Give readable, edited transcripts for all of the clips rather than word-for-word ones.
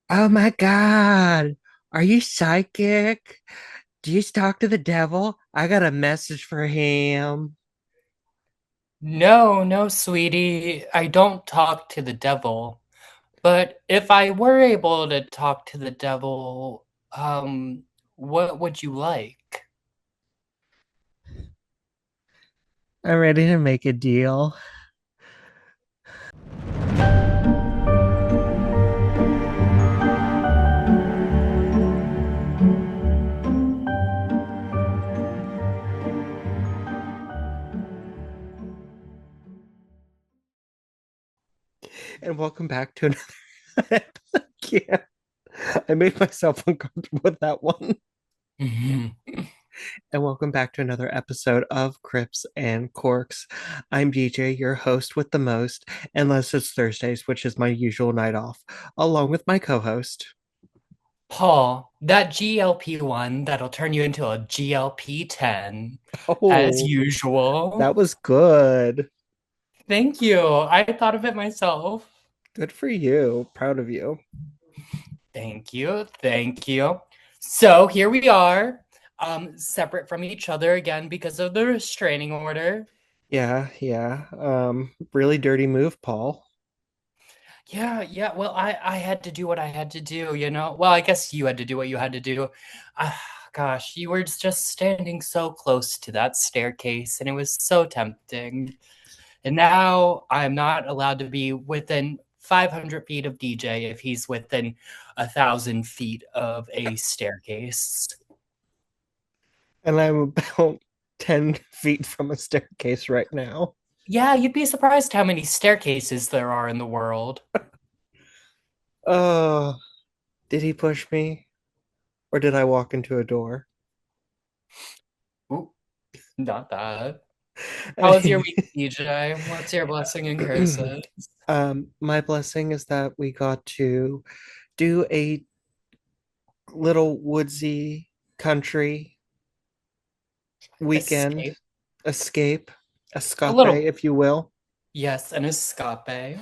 Oh my God. Are you psychic? Do you talk to the devil? I got a message for him. No, no, sweetie, I don't talk to the devil. But if I were able to talk to the devil, what would you like? I'm ready to make a deal. And welcome back to another. Yeah, I made myself uncomfortable with that one. And welcome back to another episode of Crips and Corks. I'm DJ, your host with the most, unless it's Thursdays, which is my usual night off, along with my co host. Paul, that GLP one that'll turn you into a GLP-10, as Oh, usual. that was good. Thank you. I thought of it myself. Good for you. Proud of you. Thank you. Thank you. So here we are, separate from each other again because of the restraining order. Yeah, yeah. Really dirty move, Paul. Yeah, yeah. Well, I had to do what I had to do, you know. Well, I guess you had to do what you had to do. Ah, gosh, you were just standing so close to that staircase, and it was so tempting. And now I'm not allowed to be within 500 feet of DJ if he's within 1,000 feet of a staircase. And I'm about 10 feet from a staircase right now. Yeah, you'd be surprised how many staircases there are in the world. Oh, did he push me? Or did I walk into a door? Ooh, not that. How was your I week, DJ? What's your blessing and curses? My blessing is that we got to do a little woodsy country weekend Escape. escape, A escape, little, if you will, yes, an escape.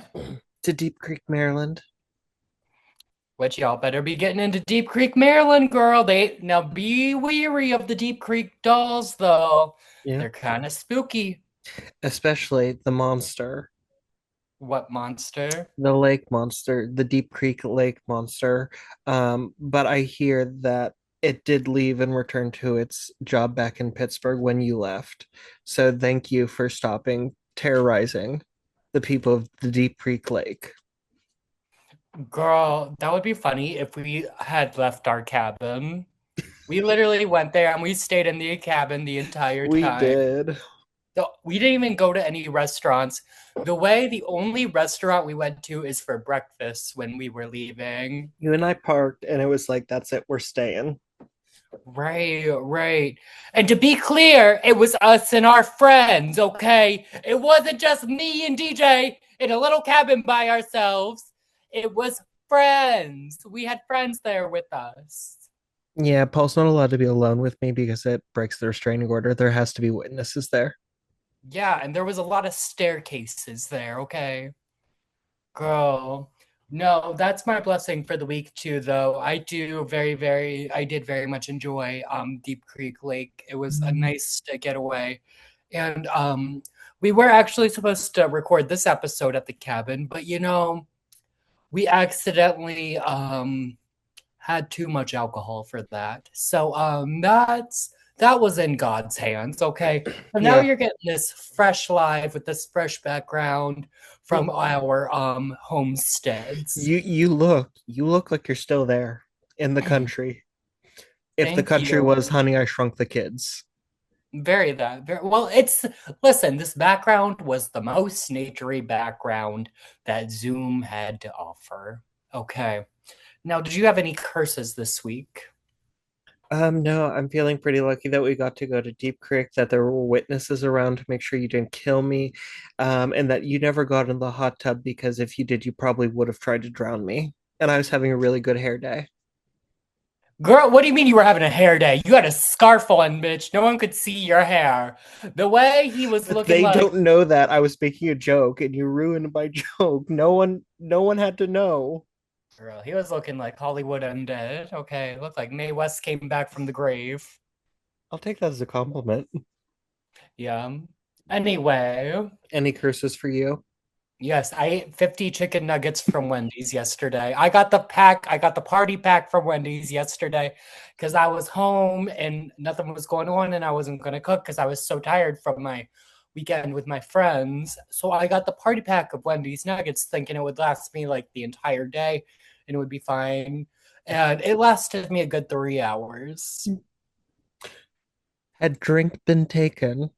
to Deep Creek, Maryland. Which y'all better be getting into Deep Creek, Maryland, girl. They now be weary of the Deep Creek dolls, though. Yeah, They're kind of spooky. especially the monster. What monster? The lake monster, the Deep Creek Lake monster. But I hear that it did leave and return to its job back in Pittsburgh when you left. So thank you for stopping terrorizing the people of the Deep Creek Lake. Girl, that would be funny if we had left our cabin. We literally went there and we stayed in the cabin the entire We time. did. We didn't even go to any restaurants. The only restaurant we went to is for breakfast when we were leaving. You and I parked, and it was like, that's it, we're staying. Right, right. And to be clear, it was us and our friends, okay? It wasn't just me and DJ in a little cabin by ourselves. It was friends. We had friends there with us. Yeah, Paul's not allowed to be alone with me because it breaks the restraining order. There has to be witnesses there. Yeah, and there was a lot of staircases there, okay? Girl. No, that's my blessing for the week too, though. I did very much enjoy Deep Creek Lake. It was a nice getaway. And we were actually supposed to record this episode at the cabin, but we accidentally had too much alcohol for that. So that was in God's hands, okay? So now Yeah. you're getting this fresh live with this fresh background from Well, our homesteads. you look like you're still there in the country. If the Thank country was you. Honey, I Shrunk the Kids. Very well, it's listen, this background was the most naturey background that Zoom had to offer. Okay. Now, did you have any curses this week? No, I'm feeling pretty lucky that we got to go to Deep Creek, that there were witnesses around to make sure you didn't kill me, and that you never got in the hot tub because if you did, you probably would have tried to drown me. And I was having a really good hair day. Girl, what do you mean you were having a hair day? You had a scarf on, bitch. No one could see your hair. The way he was But looking they like, don't know that I was making a joke and you ruined my joke. No one had to know. Girl, he was looking like Hollywood undead. Okay, looked like Mae West came back from the grave. I'll take that as a compliment. Yeah. Anyway, Any curses for you? yes, I ate 50 chicken nuggets from Wendy's yesterday. I got the party pack from Wendy's yesterday because I was home and nothing was going on and I wasn't going to cook because I was so tired from my weekend with my friends. So I got the party pack of Wendy's nuggets thinking it would last me like the entire day and it would be fine. And it lasted me a good 3 hours. Had drink been taken?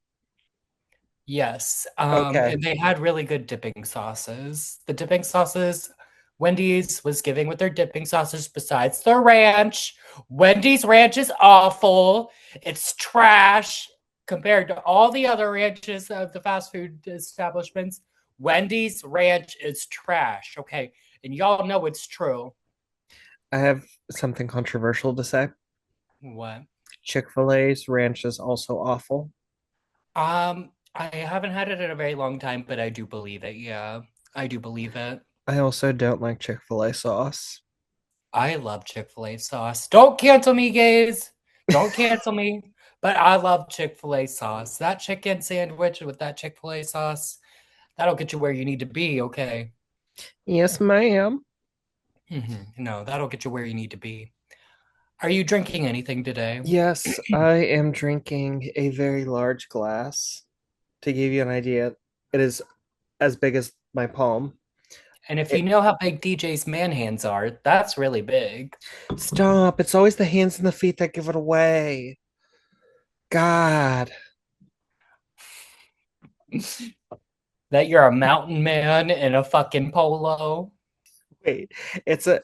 Yes, Okay. and they had really good dipping sauces. The dipping sauces Wendy's was giving with their dipping sauces besides the ranch. Wendy's ranch is awful. It's trash compared to all the other ranches of the fast food establishments. Wendy's ranch is trash, okay? And y'all know it's true. I have something controversial to say. What? Chick-fil-A's ranch is also awful. I haven't had it in a very long time, but I do believe it. Yeah, I do believe it. I also don't like Chick-fil-A sauce. I love Chick-fil-A sauce. Don't cancel me, gays. Don't cancel me. But I love Chick-fil-A sauce. That chicken sandwich with that Chick-fil-A sauce, that'll get you where you need to be, okay? Yes, ma'am. No, that'll get you where you need to be. Are you drinking anything today? Yes, I am drinking a very large glass. To give you an idea, it is as big as my palm. And if you It, know how big DJ's man hands are, that's really big. stop. It's always the hands and the feet that give it away. God. That you're a mountain man in a fucking polo. Wait.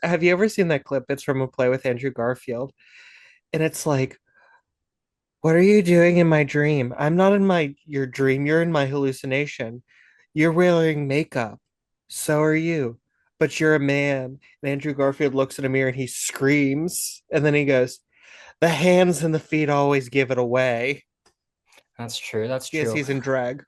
Have you ever seen that clip? It's from a play with Andrew Garfield. And it's like, what are you doing in my dream? I'm not in my your dream. You're in my hallucination. You're wearing makeup. So are you. But you're a man. And Andrew Garfield looks in a mirror and he screams. And then he goes, the hands and the feet always give it away. That's true. That's Yes, true. he's in drag.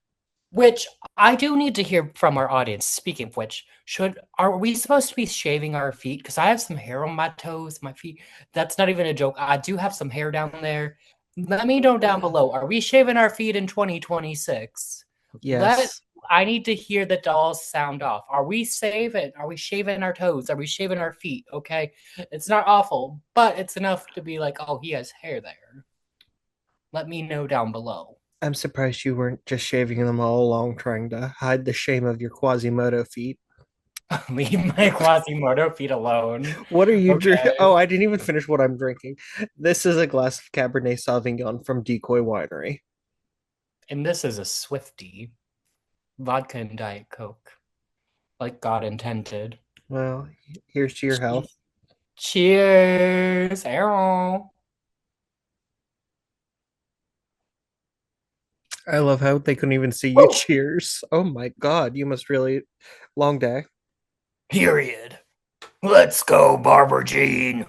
Which I do need to hear from our audience. Speaking of which, should are we supposed to be shaving our feet? Because I have some hair on my toes, my feet. That's not even a joke. I do have some hair down there. Let me know down below. Are we shaving our feet in 2026? Let Yes. I need to hear the dolls sound off. Are we saving? Are we shaving our toes? Are we shaving our feet? Okay. It's not awful, but it's enough to be like, oh, he has hair there. Let me know down below. I'm surprised you weren't just shaving them all along, trying to hide the shame of your Quasimodo feet. Leave my Quasimodo feet alone. What are you drinking? Okay. Oh, I didn't even finish what I'm drinking. This is a glass of Cabernet Sauvignon from Decoy Winery. And this is a Swifty. Vodka and Diet Coke. Like God intended. Well, here's to your health. Cheers. Arrow. I love how they couldn't even see you. Woo! Cheers. Oh my God, you must really long day. Period. Let's go, Barbara Jean.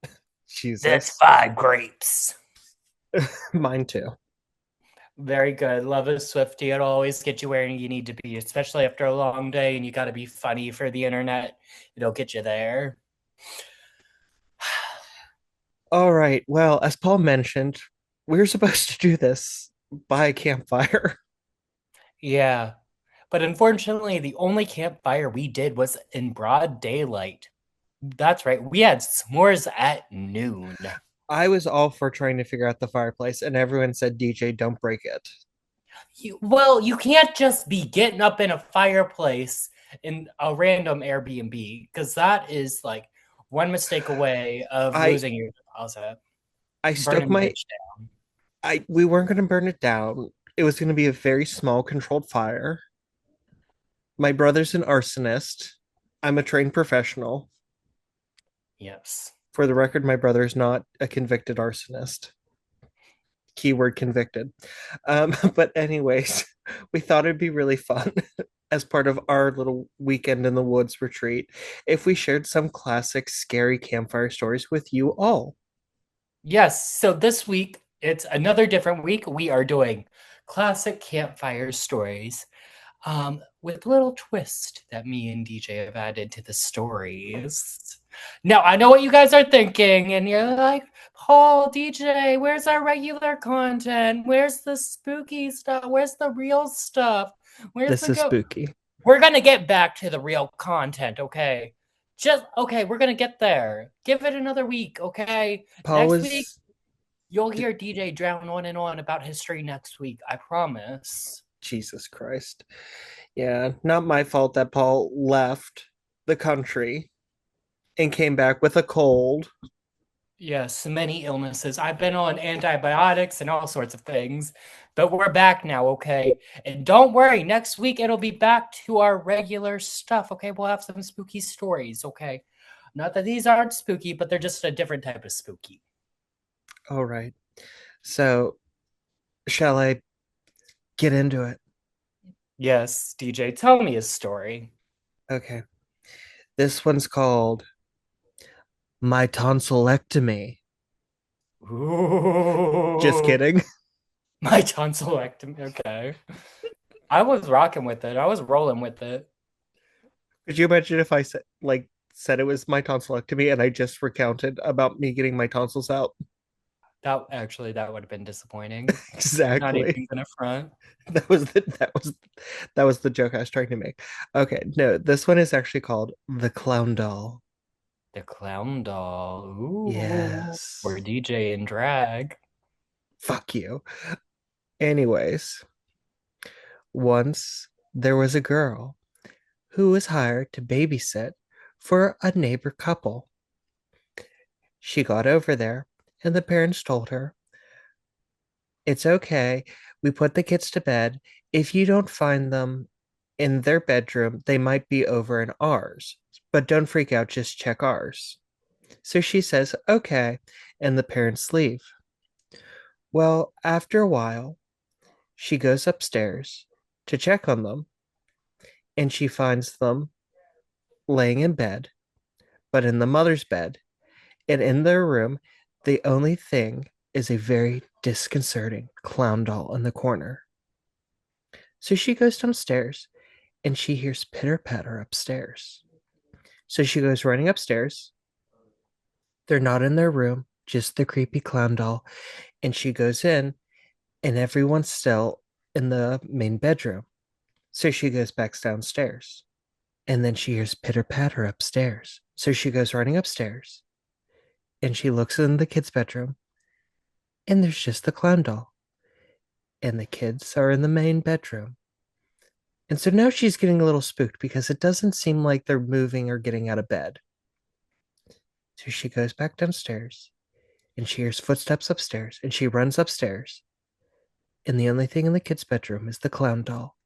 That's Jesus. 5 grapes. Mine too. Very good. Love a Swifty. It'll always get you where you need to be, especially after a long day and you got to be funny for the internet. It'll get you there. All right. Well, as Paul mentioned, we're supposed to do this by a campfire. Yeah. But unfortunately, the only campfire we did was in broad daylight. That's right. We had s'mores at noon. I was all for trying to figure out the fireplace, and everyone said, DJ, don't break it. You can't just be getting up in a fireplace in a random Airbnb because that is like one mistake away of I losing your deposit, I stoked burning the my bitch down. I we weren't gonna burn it down. It was gonna be a very small controlled fire. My brother's an arsonist. I'm a trained professional. Yes. For the record, my brother is not a convicted arsonist. Keyword convicted. But anyways, we thought it'd be really fun as part of our little weekend in the woods retreat if we shared some classic scary campfire stories with you all. Yes. So this week, it's another different week. We are doing classic campfire stories. with a little twist that me and DJ have added to the stories. Now, I know what you guys are thinking, and you're like, Paul, DJ, where's our regular content? Where's the spooky stuff? Where's the real stuff? Where's This the is go? spooky. We're gonna get back to the real content, okay? Just okay, we're gonna get there. Give it another week, okay? Paul Next week, was you'll hear DJ drown on and on about history next week. I promise. Jesus Christ. Yeah, not my fault that Paul left the country and came back with a cold. Yes, many illnesses. I've been on antibiotics and all sorts of things, but we're back now, okay? And don't worry, next week it'll be back to our regular stuff, okay? We'll have some spooky stories, okay? Not that these aren't spooky, but they're just a different type of spooky. All right. So, shall I get into it? Yes, DJ, tell me a story. Okay. This one's called My Tonsillectomy. Just Ooh, kidding. my tonsillectomy. Okay. I was rocking with it. I was rolling with it. Could you imagine if I said it was my tonsillectomy and I just recounted about me getting my tonsils out? That would have been disappointing. Not Exactly. even gonna front. That was the joke I was trying to make. Okay, no, this one is actually called The Clown Doll. The clown doll. Ooh. Or Yes. DJ in drag. Fuck you. Anyways, once there was a girl who was hired to babysit for a neighbor couple. She got over there, and the parents told her, "It's okay. We put the kids to bed. If you don't find them in their bedroom, they might be over in ours. But don't freak out, just check ours." So she says, "Okay," and the parents leave. Well, after a while, she goes upstairs to check on them, and she finds them laying in bed, but in the mother's bed. And in their room, the only thing is a very disconcerting clown doll in the corner. So she goes downstairs and she hears pitter patter upstairs. So she goes running upstairs. They're not in their room, just the creepy clown doll. And she goes in, and everyone's still in the main bedroom. So she goes back downstairs. And then she hears pitter patter upstairs. So she goes running upstairs and she looks in the kids' bedroom, and there's just the clown doll. And the kids are in the main bedroom. And so now she's getting a little spooked because it doesn't seem like they're moving or getting out of bed. So she goes back downstairs and she hears footsteps upstairs and she runs upstairs. And the only thing in the kids' bedroom is the clown doll.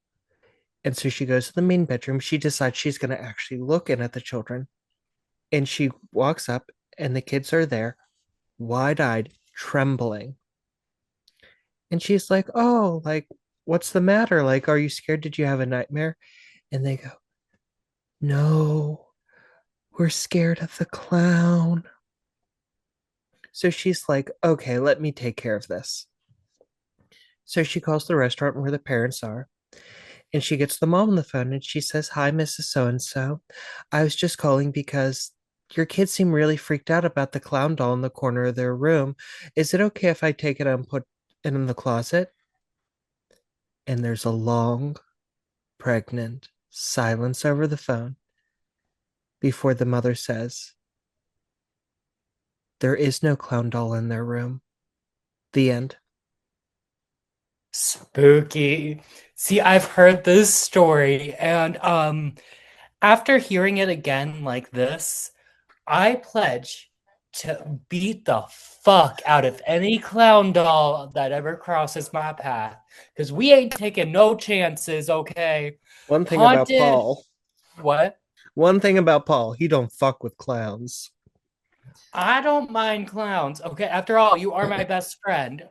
And so she goes to the main bedroom. She decides she's going to actually look in at the children. And she walks up and the kids are there, wide eyed, trembling. And she's like, "Oh, like, what's the matter? Like, are you scared? Did you have a nightmare?" And they go, "No, we're scared of the clown." So she's like, "Okay, let me take care of this." So she calls the restaurant where the parents are and she gets the mom on the phone and she says, "Hi, Mrs. So and so. I was just calling because your kids seem really freaked out about the clown doll in the corner of their room. Is it okay if I take it and put it in the closet?" And there's a long, pregnant silence over the phone before the mother says, "There is no clown doll in their room." The end. Spooky. See, I've heard this story, and after hearing it again like this, I pledge to beat the fuck out of any clown doll that ever crosses my path. Because we ain't taking no chances, okay? One thing about Haunted. Paul, What? one thing about Paul, he don't fuck with clowns. I don't mind clowns. Okay, after all, you are my best friend.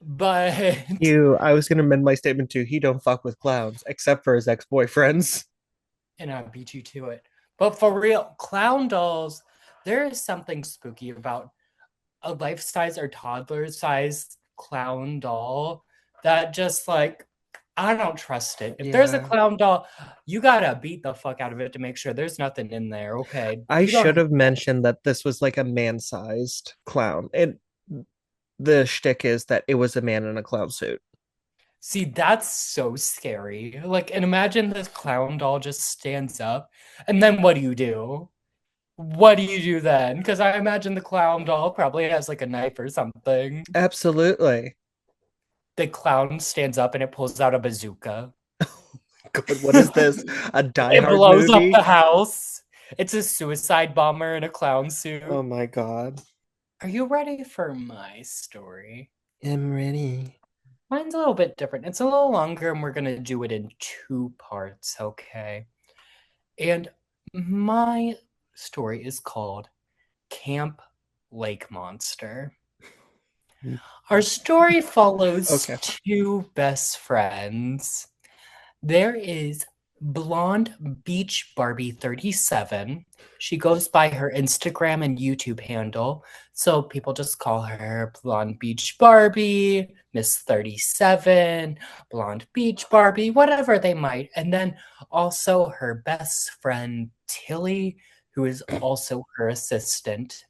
But I was gonna amend my statement to he don't fuck with clowns, except for his ex-boyfriends. and I beat you to it. But for real, clown dolls, there is something spooky about a life size or toddler size clown doll that just like I don't trust it. If there's a Yeah. clown doll, you gotta beat the fuck out of it to make sure there's nothing in there. Okay, I you don't should have. have mentioned that this was like a man-sized clown. The shtick is that it was a man in a clown suit. See, that's so scary. Like, and imagine this clown doll just stands up, and then what do you do? What do you do then? Because I imagine the clown doll probably has like a knife or something. Absolutely. The clown stands up and it pulls out a bazooka. God, what is this? A Die It Hard blows up the movie? house. It's a suicide bomber in a clown Oh suit. my God. Are you ready for my story? I'm ready. Mine's a little bit different. It's a little longer, and we're gonna do it in two parts, okay? And my story is called Camp Lake Monster. Our story follows Okay. two best friends. There is Blonde Beach Barbie 37. She goes by her Instagram and YouTube handle. So people just call her Blonde Beach Barbie, Miss 37, Blonde Beach Barbie, whatever they might. And then also her best friend, Tilly, who is also her assistant.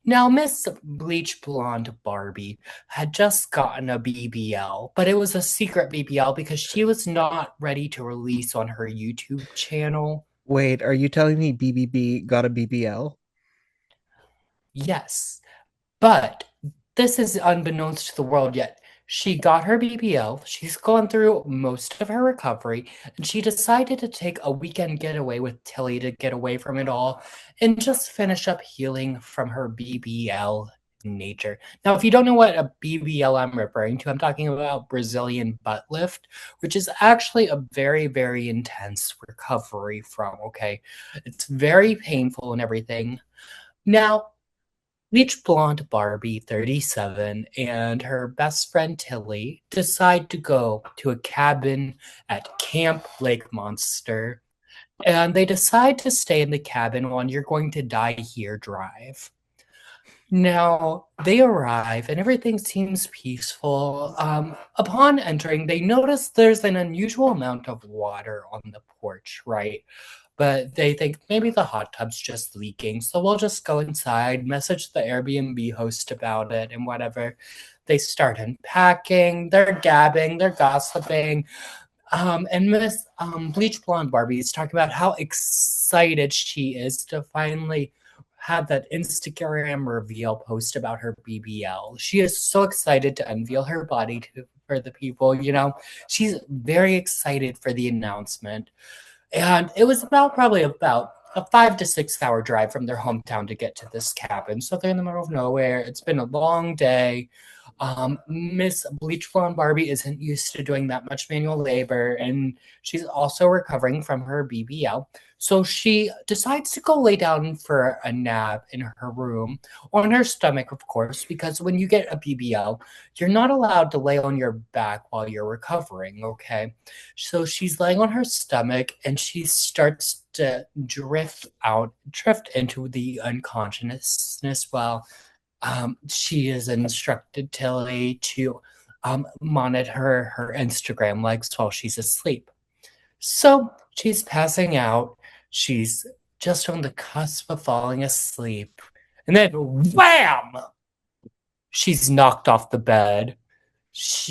Now, Miss Bleach Blonde Barbie had just gotten a BBL, but it was a secret BBL because she was not ready to release on her YouTube channel. Wait, are you telling me BBB got a BBL? Yes, but this is unbeknownst to the world yet. She got her BBL, she's gone through most of her recovery, and she decided to take a weekend getaway with Tilly to get away from it all and just finish up healing from her BBL nature. Now, if you don't know what a BBL I'm referring to, I'm talking about Brazilian butt lift, which is actually a very, very intense recovery from, okay? It's very painful and everything. Now, Bleach Blonde Barbie, 37, and her best friend Tilly decide to go to a cabin at Camp Lake Monster. And they decide to stay in the cabin on You're Going to Die Here Drive. Now, they arrive and everything seems peaceful. Upon entering, they notice there's an unusual amount of water on the porch, right? But they think maybe the hot tub's just leaking, so we'll just go inside, message the Airbnb host about it, and whatever. They start unpacking, they're gabbing, they're gossiping. And Miss Bleach Blonde Barbie is talking about how excited she is to finally have that Instagram reveal post about her BBL. She is so excited to unveil her body for the people, you know. She's very excited for the announcement. And it was probably about a 5 to 6 hour drive from their hometown to get to this cabin. So they're in the middle of nowhere. It's been a long day. Miss Bleach Blonde Barbie isn't used to doing that much manual labor, and she's also recovering from her BBL. So she decides to go lay down for a nap in her room on her stomach, of course, because when you get a BBL, you're not allowed to lay on your back while you're recovering, okay? So she's laying on her stomach and she starts to drift into the unconsciousness while she has instructed Tilly to monitor her Instagram likes while she's asleep. So she's passing out. She's just on the cusp of falling asleep. And then wham! She's knocked off the bed.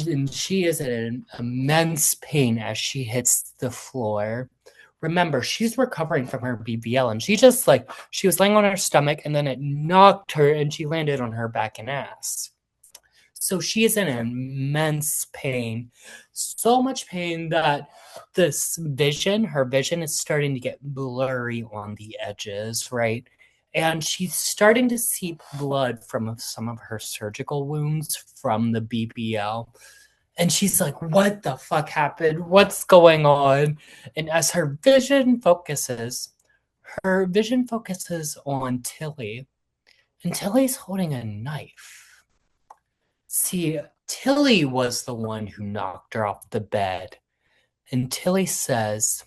And she is in immense pain as she hits the floor. Remember, she's recovering from her BBL and she was laying on her stomach and then it knocked her and she landed on her back and ass. So she is in immense pain. So much pain that her vision is starting to get blurry on the edges, right? And she's starting to see blood from some of her surgical wounds from the BBL. And she's like, what the fuck happened? What's going on? And as her vision focuses on Tilly, and Tilly's holding a knife. See, Tilly was the one who knocked her off the bed. And Tilly says,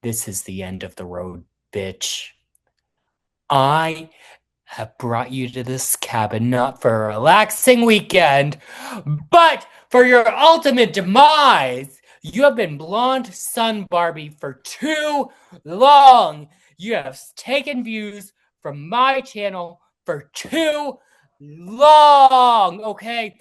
this is the end of the road, bitch. I have brought you to this cabin not for a relaxing weekend, but for your ultimate demise. You have been blonde sun Barbie for too long. You have taken views from my channel for too long. Okay.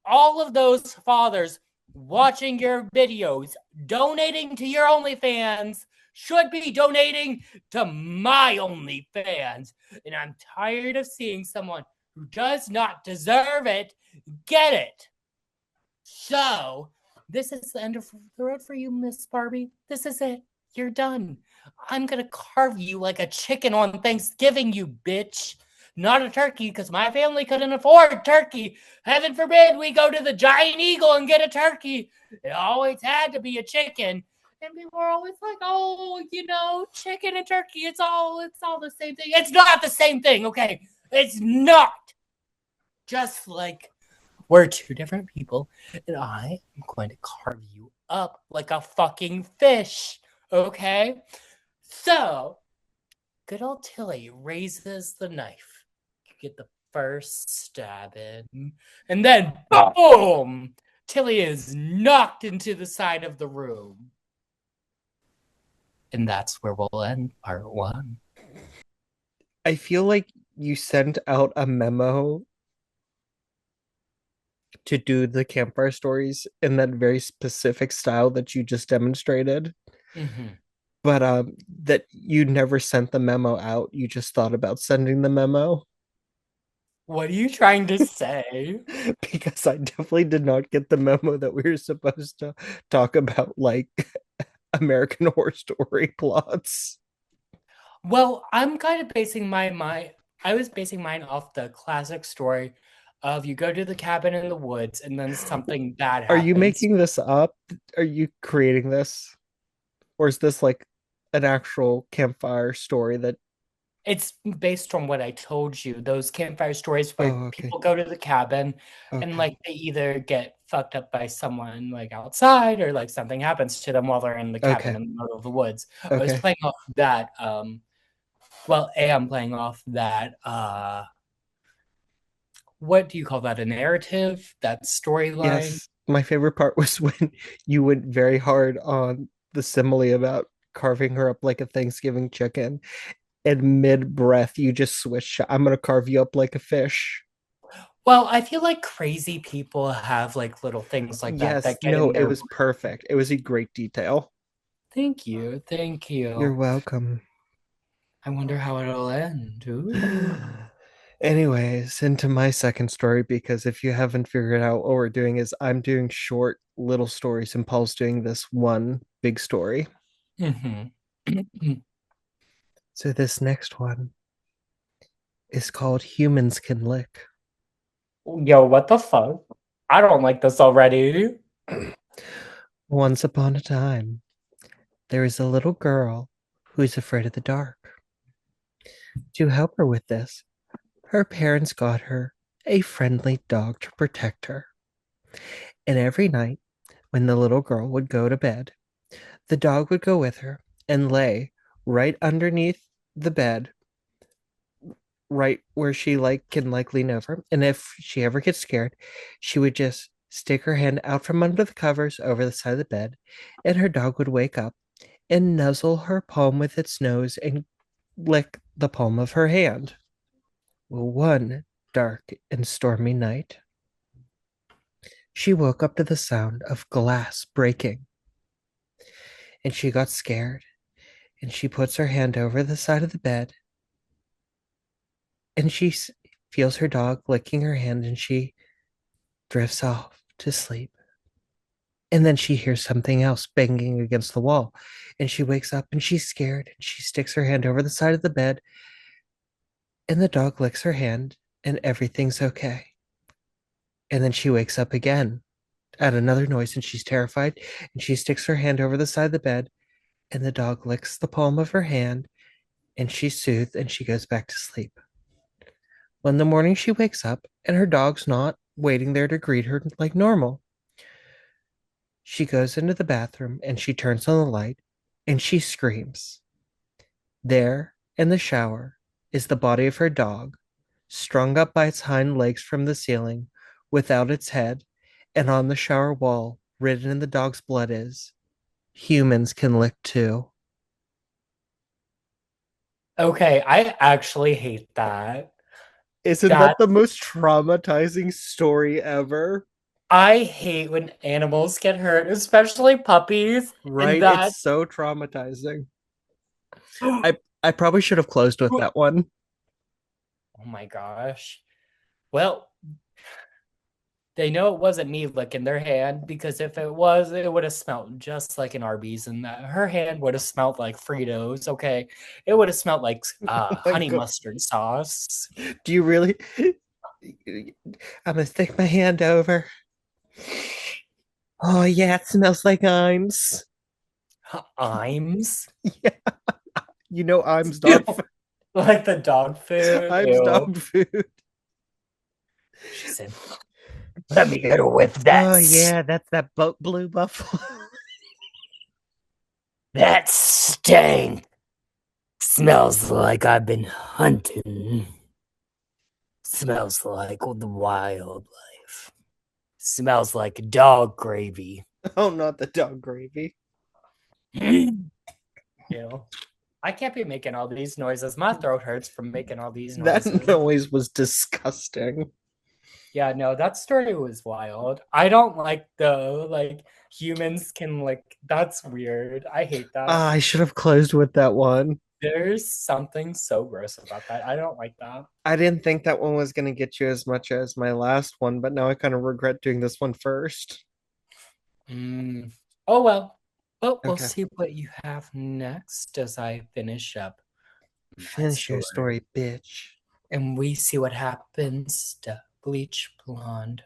All of those fathers watching your videos, donating to your OnlyFans, should be donating to my OnlyFans. And I'm tired of seeing someone who does not deserve it get it. So, this is the end of the road for you, Miss Barbie. This is it. You're done. I'm gonna carve you like a chicken on Thanksgiving, you bitch. Not a turkey, because my family couldn't afford turkey. Heaven forbid we go to the Giant Eagle and get a turkey. It always had to be a chicken. And people are always like, oh, chicken and turkey, it's all the same thing. It's not the same thing, okay? It's not. Just like we're two different people, and I am going to carve you up like a fucking fish, okay? So, good old Tilly raises the knife. You get the first stab in, and then boom! Tilly is knocked into the side of the room. And that's where we'll end part one. I feel like you sent out a memo to do the campfire stories in that very specific style that you just demonstrated, Mm-hmm. but that you never sent the memo out. You just thought about sending the memo. What are you trying to say? Because I definitely did not get the memo that we were supposed to talk about like American Horror Story plots. Well, I'm kind of basing I was basing mine off the classic story of you go to the cabin in the woods and then something bad Are you happens. making this up? Are you creating this? Or is this like an actual campfire story that It's based on what I told you, those campfire stories where oh okay. people go to the cabin and Okay. like they either get fucked up by someone like outside or like something happens to them while they're in the cabin Okay. in the middle of the woods. I was Okay. playing off that well, A, I'm playing off that what do you call that? A narrative? That storyline? Yes. My favorite part was when you went very hard on the simile about carving her up like a Thanksgiving chicken, and mid breath you just switch. I'm gonna carve you up like a fish. Well, I feel like crazy people have like little things like that Yes, that get no, in it their. was perfect. It was a great detail. Thank you. Thank You're you. welcome. I wonder how it'll end. Ooh. Anyways, into my second story, because if you haven't figured out what we're doing is I'm doing short little stories and Paul's doing this one big story. Mm-hmm. So this next one is called Humans Can Lick. Yo, what the fuck? I don't like this already. Once upon a time, there is a little girl who's afraid of the dark. To help her with this, her parents got her a friendly dog to protect her. And every night, when the little girl would go to bed, the dog would go with her and lay right underneath the bed, right where she can lean over. And if she ever gets scared, she would just stick her hand out from under the covers over the side of the bed, and her dog would wake up and nuzzle her palm with its nose and lick the palm of her hand. Well, one dark and stormy night, she woke up to the sound of glass breaking, and she got scared, and she puts her hand over the side of the bed, and she feels her dog licking her hand, and she drifts off to sleep. And then she hears something else banging against the wall, and she wakes up and she's scared, and she sticks her hand over the side of the bed, and the dog licks her hand, and everything's okay. And then she wakes up again at another noise, and she's terrified, and she sticks her hand over the side of the bed, and the dog licks the palm of her hand, and she's soothed, and she goes back to sleep. When the morning she wakes up and her dog's not waiting there to greet her like normal, she goes into the bathroom and she turns on the light and she screams. There, in the shower, is the body of her dog, strung up by its hind legs from the ceiling, without its head, And on the shower wall, written in the dog's blood, is humans can lick too. Okay, I actually hate that. Isn't That that the most traumatizing story ever? I hate when animals get hurt, especially puppies. And Right? that It's so traumatizing. I probably should have closed with that one. oh my gosh. Well, they know it wasn't me licking their hand because if it was, it would have smelled just like an Arby's, and that her hand would have smelled like Fritos. Okay, it would have smelled like Oh my honey god. mustard sauce. Do you really? I'm gonna stick my hand over. Oh yeah, it smells like Imes. Imes, Yeah, you know Imes dog food. like the dog food. Imes Ew. dog food. She said, "Let me get her with Oh that. yeah, that's that blue buffalo. That stank smells like I've been hunting. Smells like the wildlife. Smells like dog gravy." Oh, not the dog gravy. Ew. I can't be making all these noises. My throat hurts from making all these That noises. noise was disgusting. Yeah, no, that story was wild. I don't like the humans can that's weird. I hate that. Ah, I should have closed with that one. There's something so gross about that. I don't like that. I didn't think that one was going to get you as much as my last one, but now I kind of regret doing this one first. Mm. Oh well. But we'll Okay. see what you have next as I finish up my Finish your story. story, bitch. And we see what happens to Bleach Blonde.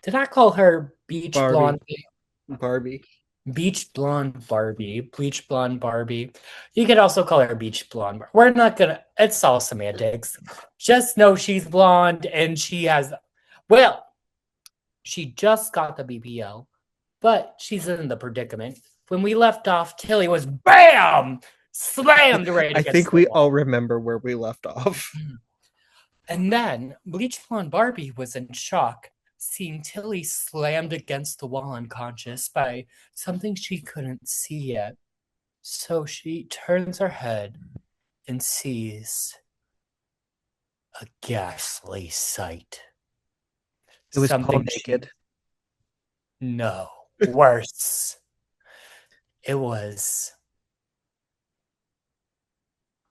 Did I call her Beach Barbie. Blonde? Barbie. Beach Blonde Barbie. Bleach Blonde Barbie. You could also call her Beach Blonde. We're not gonna, it's all semantics. Just know she's blonde and she has, well, she just got the BBL, but she's in the predicament. When we left off, Tilly was BAM! Slammed right I against think the we all wall. remember where we left off. And then Bleach Blonde Barbie was in shock, seeing Tilly slammed against the wall unconscious by something she couldn't see yet. So she turns her head and sees a ghastly sight. It was Paul Something she, naked. no, worse. It was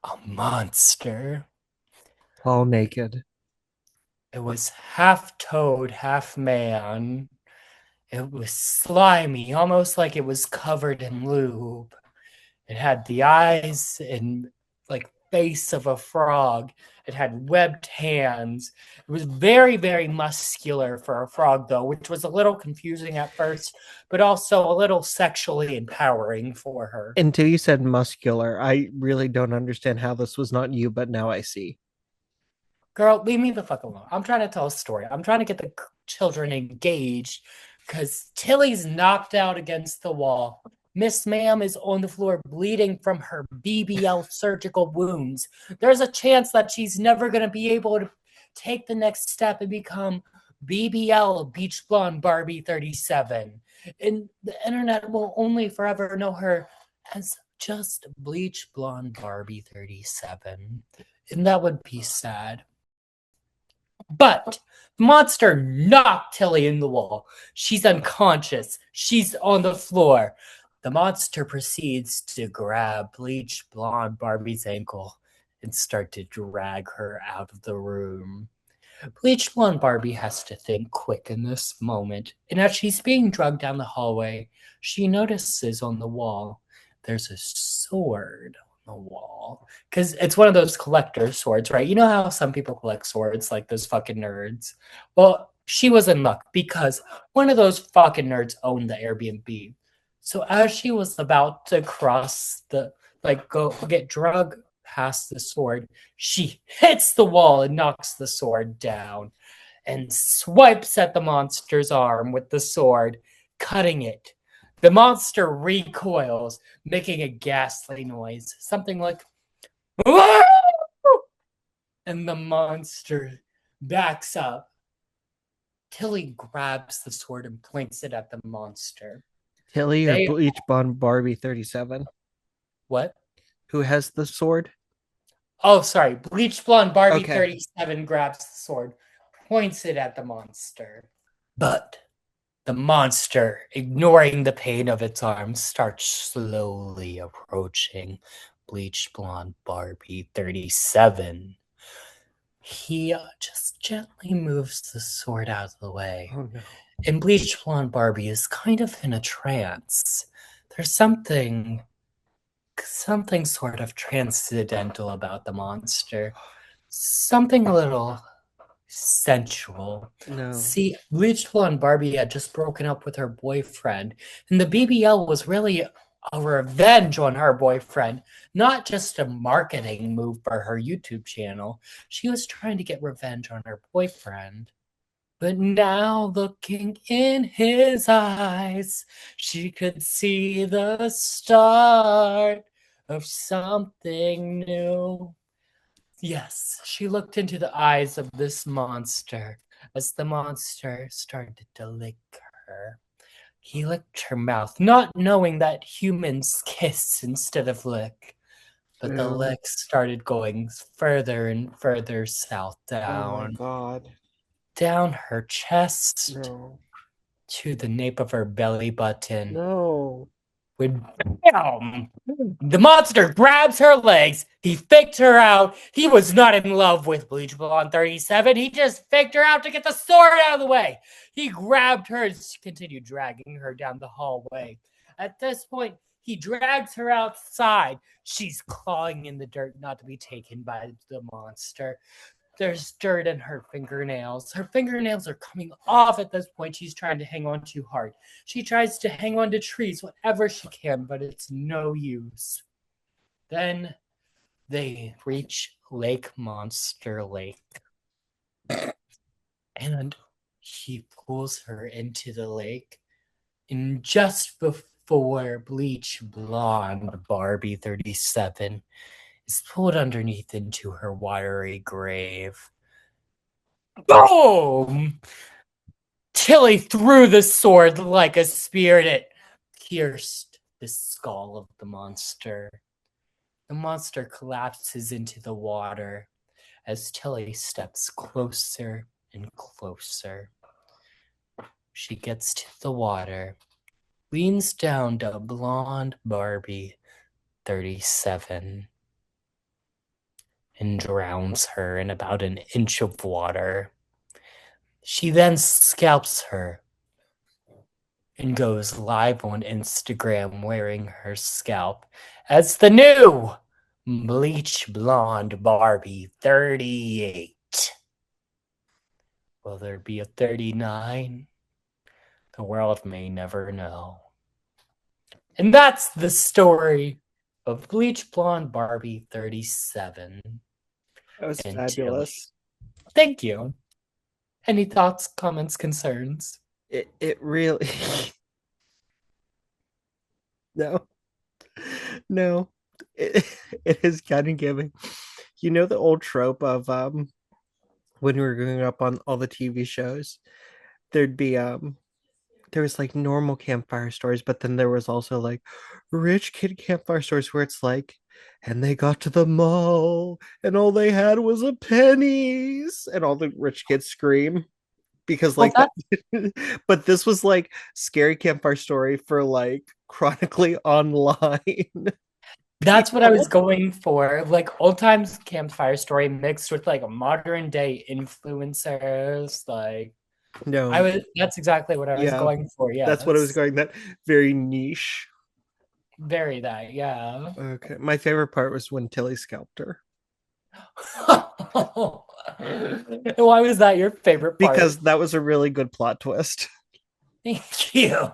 a monster. Paul naked. It was half toad, half man. It was slimy, almost like it was covered in lube. It had the eyes and face of a frog. It had webbed hands. It was very, very muscular for a frog, though, which was a little confusing at first, but also a little sexually empowering for her. Until you said muscular, I really don't understand how this was not you, but now I see. Girl, leave me the fuck alone. I'm trying to tell a story. I'm trying to get the children engaged because Tilly's knocked out against the wall. Miss Ma'am is on the floor bleeding from her BBL surgical wounds. There's a chance that she's never going to be able to take the next step and become BBL Beach Blonde Barbie 37. And the internet will only forever know her as just Bleach Blonde Barbie 37. And that would be sad. But the monster knocked Tilly in the wall. She's unconscious. She's on the floor. The monster proceeds to grab Bleach Blonde Barbie's ankle and start to drag her out of the room. Bleach Blonde Barbie has to think quick in this moment, and as she's being dragged down the hallway, she notices on the wall there's a sword on the wall. Because it's one of those collector swords, right? You know how some people collect swords, like those fucking nerds? Well, she was in luck because one of those fucking nerds owned the Airbnb. So as she was about to cross go get drug past the sword, she hits the wall and knocks the sword down and swipes at the monster's arm with the sword, cutting it. The monster recoils, making a ghastly noise, something like, "Whoa!" And the monster backs up Tilly grabs the sword and points it at the monster. Tilly or They, Bleach Blonde Barbie 37? what? Who has the sword? Oh, sorry. Bleach blonde Barbie Okay. 37 grabs the sword, points it at the monster. But the monster, ignoring the pain of its arms, starts slowly approaching Bleach blonde Barbie 37. He just gently moves the sword out of the way. Oh no. And Bleach blonde Barbie is kind of in a trance. There's something sort of transcendental about the monster. Something a little sensual. No. See, Bleach blonde Barbie had just broken up with her boyfriend, and the BBL was really a revenge on her boyfriend, not just a marketing move for her YouTube channel. She was trying to get revenge on her boyfriend. But now, looking in his eyes, she could see the start of something new. Yes, she looked into the eyes of this monster as the monster started to lick her. He licked her mouth, not knowing that humans kiss instead of lick. But the No. lick started going further and further south Oh my down, God. down her chest No. to the nape of her belly button. No. When bam, the monster grabs her legs, he faked her out. He was not in love with Bleach Blonde 37. He just faked her out to get the sword out of the way. He grabbed her and continued dragging her down the hallway. At this point, he drags her outside. She's clawing in the dirt not to be taken by the monster. There's dirt in her fingernails. Her fingernails are coming off at this point. She's trying to hang on too hard. She tries to hang on to trees, whatever she can, but it's no use. Then they reach Lake Monster Lake, and he pulls her into the lake. And just before Bleach Blonde Barbie 37 is pulled underneath into her watery grave, boom! Tilly threw the sword like a spear and it pierced the skull of the monster. The monster collapses into the water as Tilly steps closer and closer. She gets to the water, leans down to blonde Barbie 37, and drowns her in about an inch of water. She then scalps her and goes live on Instagram wearing her scalp as the new bleach blonde Barbie 38. Will there be a 39? The world may never know. And that's the story of bleach blonde Barbie 37 That was and Tilly. fabulous. Thank you. Any thoughts, comments, concerns? It really no. No. It, it is kind of giving. You know the old trope of when we were growing up on all the TV shows, there'd be there was like normal campfire stories, but then there was also like rich kid campfire stories where it's like, and they got to the mall and all they had was a pennies, and all the rich kids scream because Well, like that that. But this was like scary campfire story for like chronically online That's what I was people. going for. Like old times campfire story mixed with like modern day influencers. Like I No, was that's exactly what I was yeah, going for. that's what I was Yes. going, that very niche. Very that, yeah. Okay, my favorite part was when Tilly scalped her Why was that your favorite part? because that was a really good plot twist. Thank you.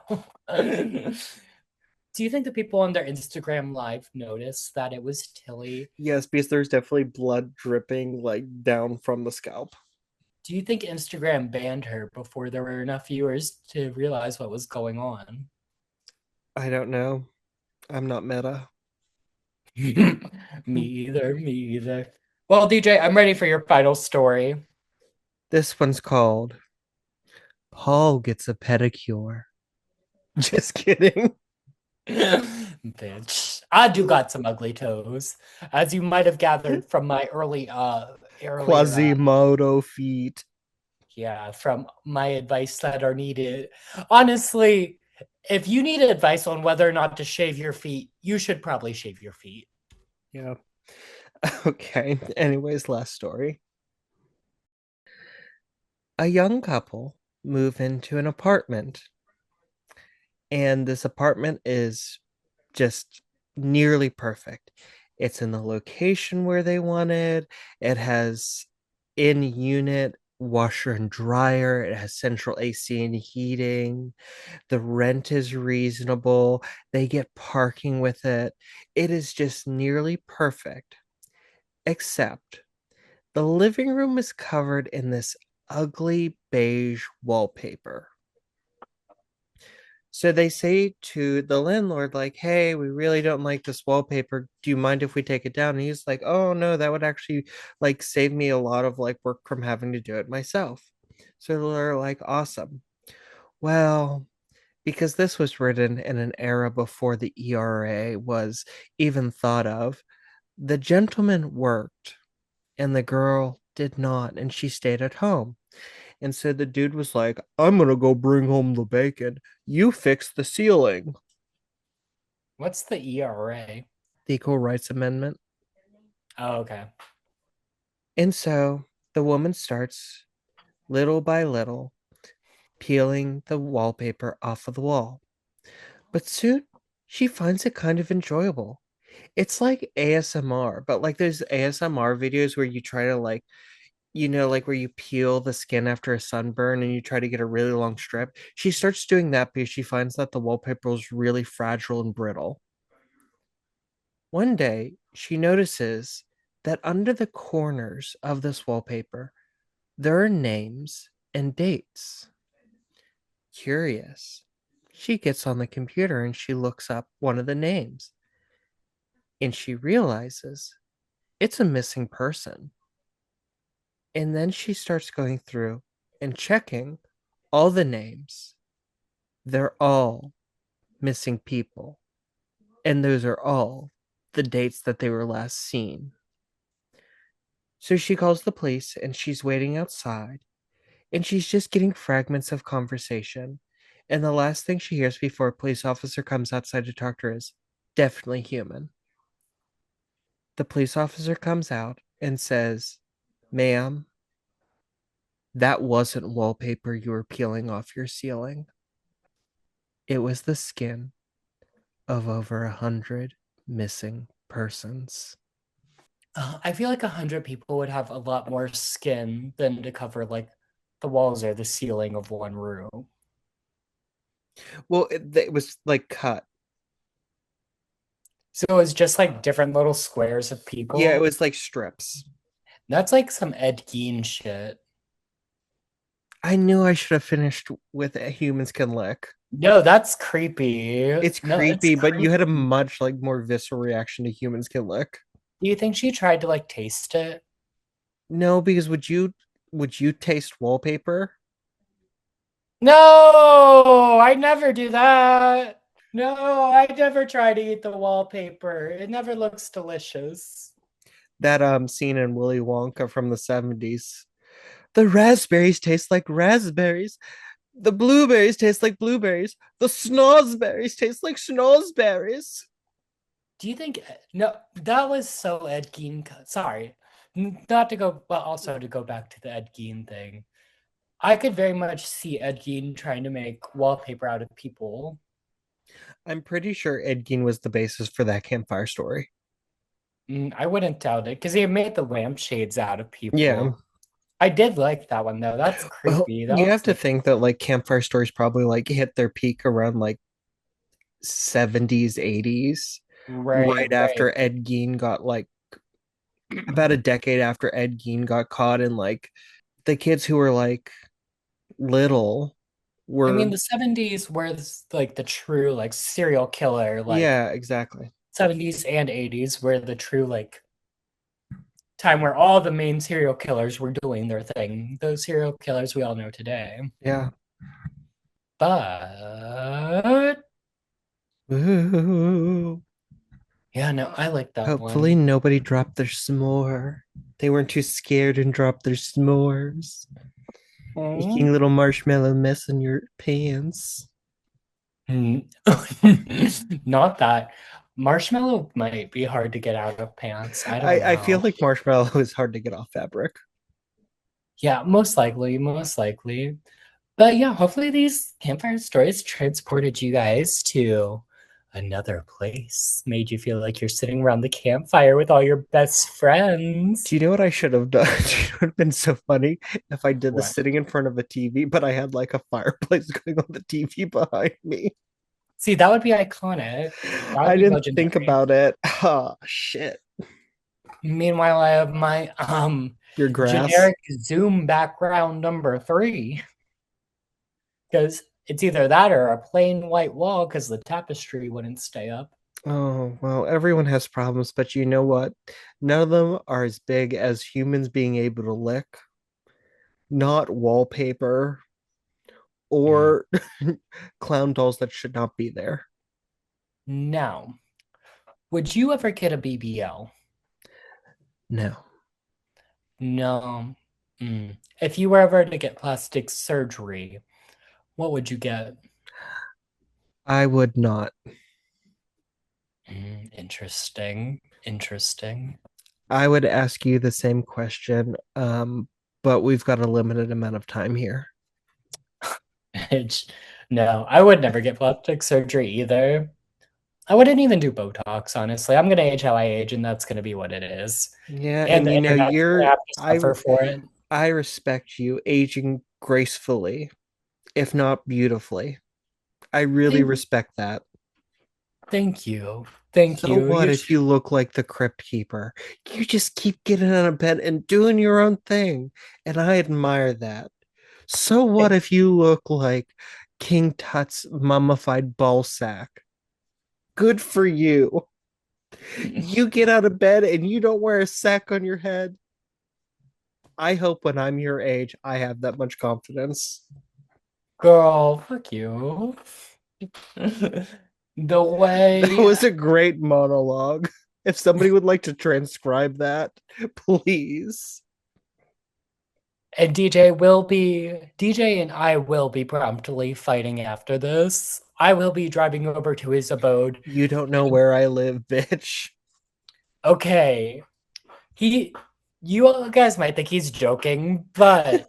Do you think the people on their Instagram live noticed that it was Tilly? Yes, because there's definitely blood dripping like down from the scalp. Do you think Instagram banned her before there were enough viewers to realize what was going on? I don't know. I'm not meta. Me either, me either. Well, DJ, I'm ready for your final story. This one's called Paul gets a pedicure. Just kidding. Bitch. I do got some ugly toes, as you might have gathered from my earlier Quasimodo feet. yeah, from my advice that are needed. Honestly, if you need advice on whether or not to shave your feet, you should probably shave your feet. Yeah. Okay. Anyways, last story. A young couple move into an apartment, and this apartment is just nearly perfect. It's in the location where they wanted. It has in unit washer and dryer. It has central AC and heating. The rent is reasonable. They get parking with it. It is just nearly perfect, except the living room is covered in this ugly beige wallpaper. So they say to the landlord, like, hey, we really don't like this wallpaper. Do you mind if we take it down? And he's like, oh no, that would actually like save me a lot of like work from having to do it myself. So they're like, awesome. Well, because this was written in an era before the ERA was even thought of, the gentleman worked and the girl did not, and she stayed at home. And so the dude was like, I'm gonna go bring home the bacon. You fix the ceiling. What's the ERA? The Equal Rights Amendment. Oh, okay. And so the woman starts little by little peeling the wallpaper off of the wall. But soon she finds it kind of enjoyable. It's like ASMR, but like those ASMR videos where you try to like, like where you peel the skin after a sunburn and you try to get a really long strip. She starts doing that because she finds that the wallpaper is really fragile and brittle. One day, she notices that under the corners of this wallpaper, there are names and dates. Curious. She gets on the computer and she looks up one of the names and she realizes it's a missing person. And then she starts going through and checking all the names. They're all missing people. And those are all the dates that they were last seen. So she calls the police and she's waiting outside and she's just getting fragments of conversation. And the last thing she hears before a police officer comes outside to talk to her is definitely human. The police officer comes out and says, ma'am, that wasn't wallpaper you were peeling off your ceiling. It was the skin of over 100 missing persons. I feel like 100 people would have a lot more skin than to cover like the walls or the ceiling of one room. Well, it was like cut. So it was just like different little squares of Yeah, it people. was like strips. That's like some Ed Gein shit. I knew I should have finished with Humans Can Lick. No, that's creepy. It's No, it's creepy, but you had a creepy. much like more visceral reaction to Humans Can Lick. Do you think she tried to like taste it? No, because would you taste wallpaper? No, I never do that. No, I never try to eat the wallpaper. It never looks delicious. That scene in Willy Wonka from the 70s. The raspberries taste like raspberries. The blueberries taste like blueberries. The snozberries taste like snozberries. Do you think no, that was so Ed Gein. Sorry. Not to go, but also to go back to the Ed Gein thing. I could very much see Ed Gein trying to make wallpaper out of people. I'm pretty sure Ed Gein was the basis for that campfire story. I wouldn't doubt it because he made the lampshades out of Yeah. people. I did like that one though. That's Well, creepy. That you have was to like think that like campfire stories probably like hit their peak around like 70s, 80s, right, right right. after Ed Gein got like about a decade after Ed Gein got caught and like the kids who were like little I were mean, the 70s were like the true like serial killer, like yeah, exactly. 70s and 80s were the true like time where all the main serial killers were doing their thing. Those serial killers we all know today. Yeah. But Ooh. yeah, no, I like that Hopefully one. nobody dropped their s'more. They weren't too scared and dropped their s'mores, making Oh. a little marshmallow mess in your pants. Mm. Not that. Marshmallow might be hard to get out of pants. I don't I feel know. like marshmallow is hard to get off fabric. Yeah, most likely, most likely. But yeah, hopefully these campfire stories transported you guys to another place, made you feel like you're sitting around the campfire with all your best Do friends. you know what I should have done? It would have been so funny if I did this What? sitting in front of a TV, but I had like a fireplace going on the TV behind me. See, that would be iconic. That would I be didn't think legendary. about it. Oh, shit. Meanwhile, I have my Your grass. generic Zoom background number three. Because it's either that or a plain white wall because the tapestry wouldn't stay up. Oh, well, everyone has problems, but you know what? None of them are as big as humans being able to lick, not wallpaper Mm. or clown dolls that should not be there. Now, would you ever get a BBL? No, No. Mm. If you were ever to get plastic surgery, what would you get? I would not. Interesting. Interesting. I would ask you the same question, but we've got a limited amount of time here. It's- no, I would never get plastic surgery either. I wouldn't even do Botox, honestly. I'm gonna age how I age, and that's gonna be what it is. Yeah, And and the you know, internet's gonna have to suffer for it. I respect you aging gracefully, if not beautifully. I really Thank, respect that. thank you. Thank So you. what if you look like the crypt keeper? You just keep getting out of bed and doing your own thing, and I admire that. So what if you look like King Tut's mummified ball sack? Good for you. You get out of bed and you don't wear a sack on your head. I hope when I'm your age, I have that much confidence. Girl, fuck you. The That way was a great monologue. If somebody would like to transcribe that, please. and DJ and I will be promptly fighting after this. I will be driving over to his abode. You don't know where I live, bitch. Okay. He you all guys might think he's joking, but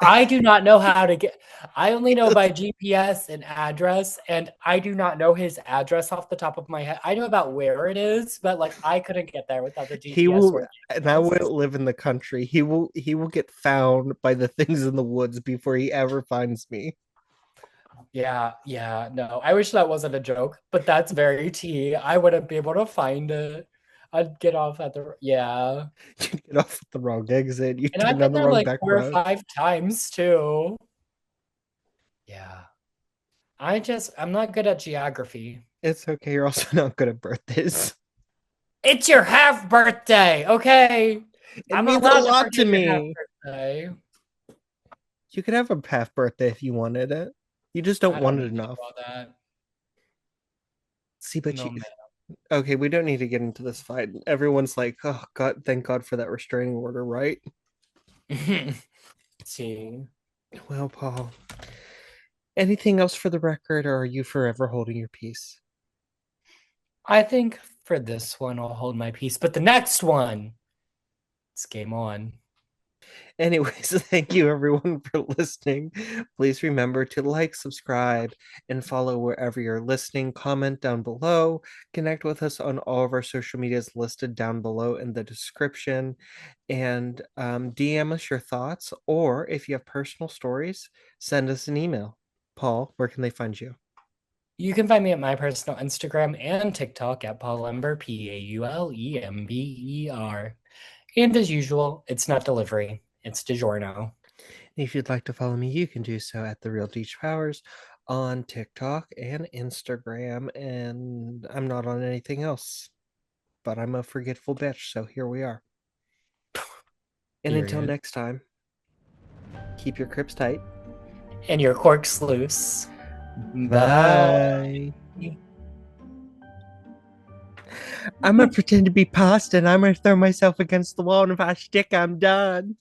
I do not know how to get. I only know by GPS and address, and I do not know his address off the top of my head. I know about where it is, but like I couldn't get there without the He GPS will, or and I address. won't live in the country. He will get found by the things in the woods before he ever finds me. Yeah, yeah, no. I wish that wasn't a joke, but that's very tea. I wouldn't be able to find it. I'd get off at the yeah. You get off at the wrong exit. You And I've turn on been the there wrong like back four or road. five times too. Yeah. I'm not good at geography. It's okay. You're also not good at birthdays. It's your half birthday, okay? It I'm means a allowed to lot to forget your half me. birthday. You could have a half birthday if you wanted it. You just don't I don't want it need to enough. do all that. See, but No, you man. okay, we don't need to get into this fight. Everyone's like, oh God, thank God for that restraining order, right? See, Well, Paul, anything else for the record, or are you forever holding your peace? I think for this one, I'll hold my peace, but the next one, it's game on. Anyways, thank you everyone for listening. Please remember to like, subscribe, and follow wherever you're listening. Comment down below. Connect with us on all of our social medias listed down below in the description. And DM us your thoughts, or if you have personal stories, send us an email. Paul, where can they find you? You can find me at my personal Instagram and TikTok at Paulember, Paulember. And as usual, it's not delivery, it's DiGiorno. If you'd like to follow me, you can do so at The Real Teach Powers on TikTok and Instagram. And I'm not on anything else, but I'm a forgetful bitch, so here we are. And until Period. next time, keep your crips tight. And your cork's loose. Bye. Bye. I'm gonna pretend to be pasta and I'm gonna throw myself against the wall, and if I stick, I'm done.